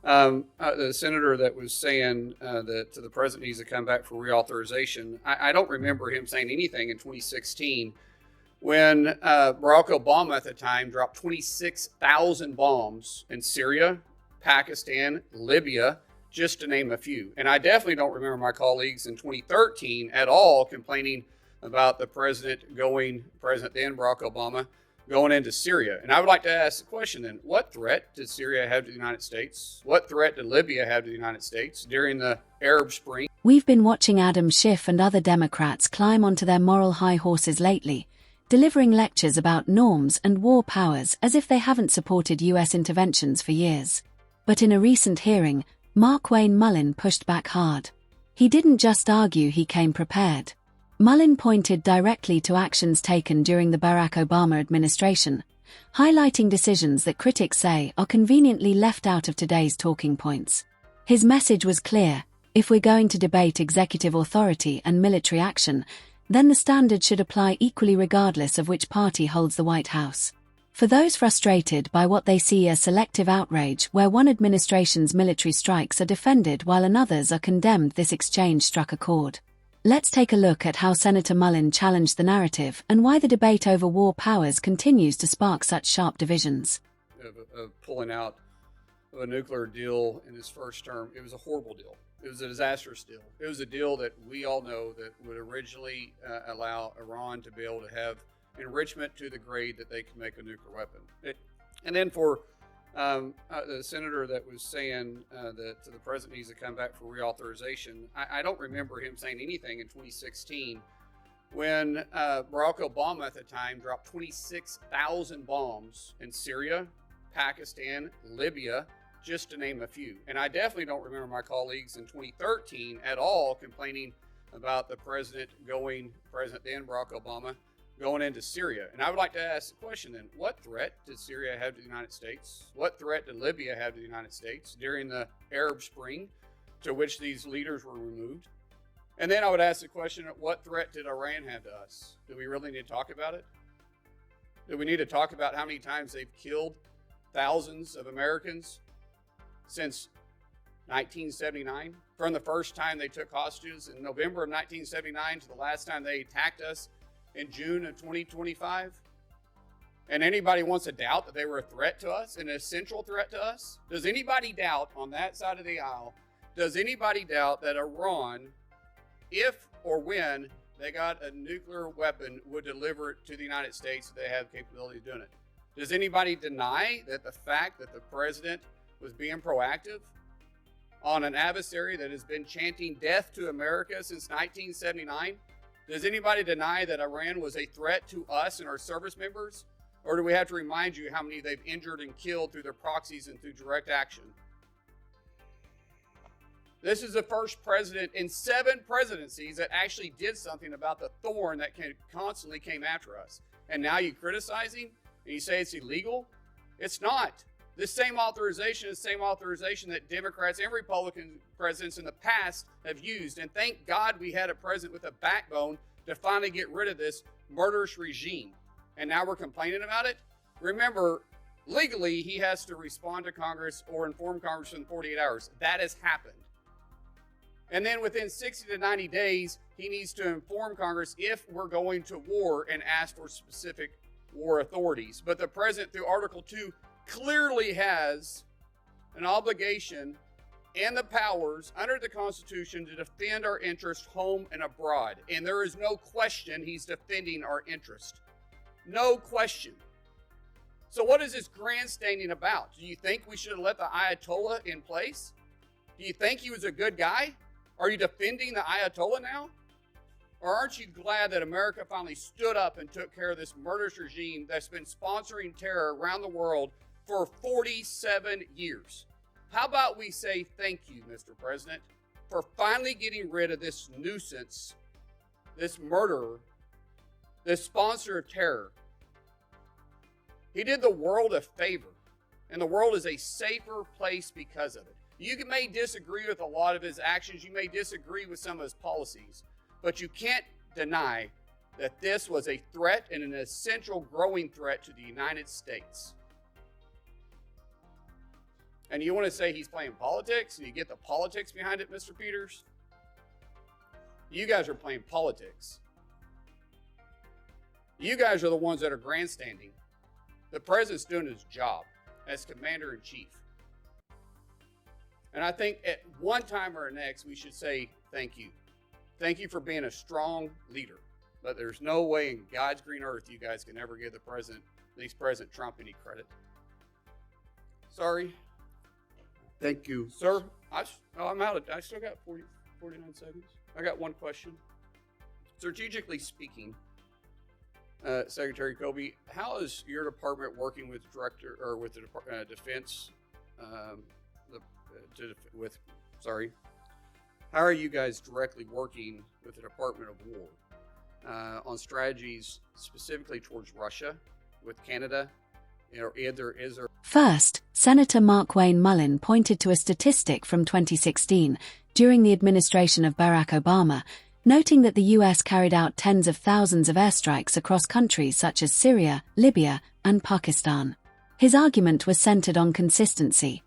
The senator that was saying that the president needs to come back for reauthorization, I don't remember him saying anything in 2016 when Barack Obama at the time dropped 26,000 bombs in Syria, Pakistan, Libya, just to name a few. And I definitely don't remember my colleagues in 2013 at all complaining about the president then Barack Obama, going into Syria. And I would like to ask the question then, what threat did Syria have to the United States? What threat did Libya have to the United States during the Arab Spring? We've been watching Adam Schiff and other Democrats climb onto their moral high horses lately, delivering lectures about norms and war powers as if they haven't supported US interventions for years. But in a recent hearing, Markwayne Mullin pushed back hard. He didn't just argue, he came prepared. Mullin pointed directly to actions taken during the Barack Obama administration, highlighting decisions that critics say are conveniently left out of today's talking points. His message was clear: if we're going to debate executive authority and military action, then the standard should apply equally regardless of which party holds the White House. For those frustrated by what they see as selective outrage where one administration's military strikes are defended while another's are condemned, this exchange struck a chord. Let's take a look at how Senator Mullin challenged the narrative and why the debate over war powers continues to spark such sharp divisions. Pulling out of a nuclear deal in his first term, it was a horrible deal. It was a disastrous deal. It was a deal that we all know that would originally allow Iran to be able to have enrichment to the grade that they can make a nuclear weapon. And then for the senator that was saying that the president needs to come back for reauthorization, I don't remember him saying anything in 2016 when Barack Obama at the time dropped 26,000 bombs in Syria, Pakistan, Libya, just to name a few. And I definitely don't remember my colleagues in 2013 at all complaining about the president then Barack Obama, going into Syria. And I would like to ask the question then, what threat did Syria have to the United States? What threat did Libya have to the United States during the Arab Spring, to which these leaders were removed? And then I would ask the question, what threat did Iran have to us? Do we really need to talk about it? Do we need to talk about how many times they've killed thousands of Americans since 1979? From the first time they took hostages in November of 1979 to the last time they attacked us in June of 2025? And anybody wants to doubt that they were a threat to us, an essential threat to us? Does anybody doubt on that side of the aisle, does anybody doubt that Iran, if or when they got a nuclear weapon, would deliver it to the United States if they have the capability of doing it? Does anybody deny that the fact that the president was being proactive on an adversary that has been chanting death to America since 1979? Does anybody deny that Iran was a threat to us and our service members? Or do we have to remind you how many they've injured and killed through their proxies and through direct action? This is the first president in 7 presidencies that actually did something about the thorn that constantly came after us. And now you criticizing and you say it's illegal? It's not. This same authorization is the same authorization that Democrats and Republican presidents in the past have used. And thank God we had a president with a backbone to finally get rid of this murderous regime. And now we're complaining about it? Remember, legally, he has to respond to Congress or inform Congress within 48 hours. That has happened. And then within 60 to 90 days, he needs to inform Congress if we're going to war and ask for specific war authorities. But the president, through Article 2, clearly has an obligation and the powers under the Constitution to defend our interest home and abroad. And there is no question he's defending our interest. No question. So what is this grandstanding about? Do you think we should have let the Ayatollah in place? Do you think he was a good guy? Are you defending the Ayatollah now? Or aren't you glad that America finally stood up and took care of this murderous regime that's been sponsoring terror around the world for 47 years? How about we say thank you, Mr. President, for finally getting rid of this nuisance, this murderer, this sponsor of terror. He did the world a favor, and the world is a safer place because of it. You may disagree with a lot of his actions. You may disagree with some of his policies, but you can't deny that this was a threat and an essential growing threat to the United States. And you want to say he's playing politics, and you get the politics behind it, Mr. Peters? You guys are playing politics. You guys are the ones that are grandstanding. The president's doing his job as commander-in-chief. And I think at one time or next, we should say thank you. Thank you for being a strong leader. But there's no way in God's green earth you guys can ever give at least President Trump any credit. Sorry. Thank you. Sir, I'm out. I still got 49 seconds. I got one question. Strategically speaking, Secretary Kobe, how is your department working with the Defense? How are you guys directly working with the Department of War on strategies specifically towards Russia, with Canada? Is there? First, Senator Mark Wayne Mullin pointed to a statistic from 2016 during the administration of Barack Obama, noting that the U.S. carried out tens of thousands of airstrikes across countries such as Syria, Libya, and Pakistan. His argument was centered on consistency.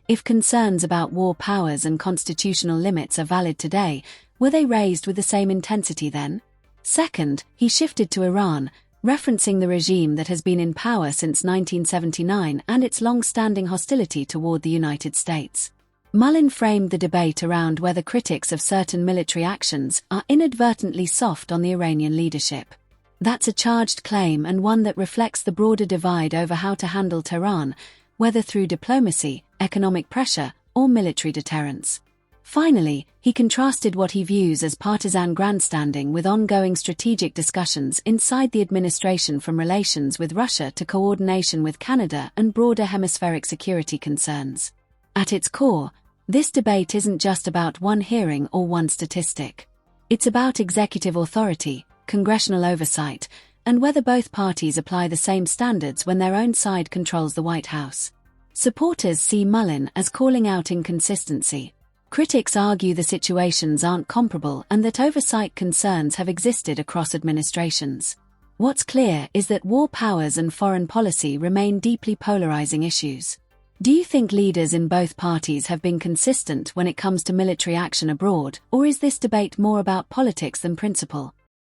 If concerns about war powers and constitutional limits are valid today, were they raised with the same intensity then? Second, he shifted to Iran, referencing the regime that has been in power since 1979 and its long-standing hostility toward the United States. Mullin framed the debate around whether critics of certain military actions are inadvertently soft on the Iranian leadership. That's a charged claim and one that reflects the broader divide over how to handle Tehran, whether through diplomacy, economic pressure, or military deterrence. Finally, he contrasted what he views as partisan grandstanding with ongoing strategic discussions inside the administration, from relations with Russia to coordination with Canada and broader hemispheric security concerns. At its core, this debate isn't just about one hearing or one statistic. It's about executive authority, congressional oversight, and whether both parties apply the same standards when their own side controls the White House. Supporters see Mullin as calling out inconsistency. Critics argue the situations aren't comparable and that oversight concerns have existed across administrations. What's clear is that war powers and foreign policy remain deeply polarizing issues. Do you think leaders in both parties have been consistent when it comes to military action abroad, or is this debate more about politics than principle?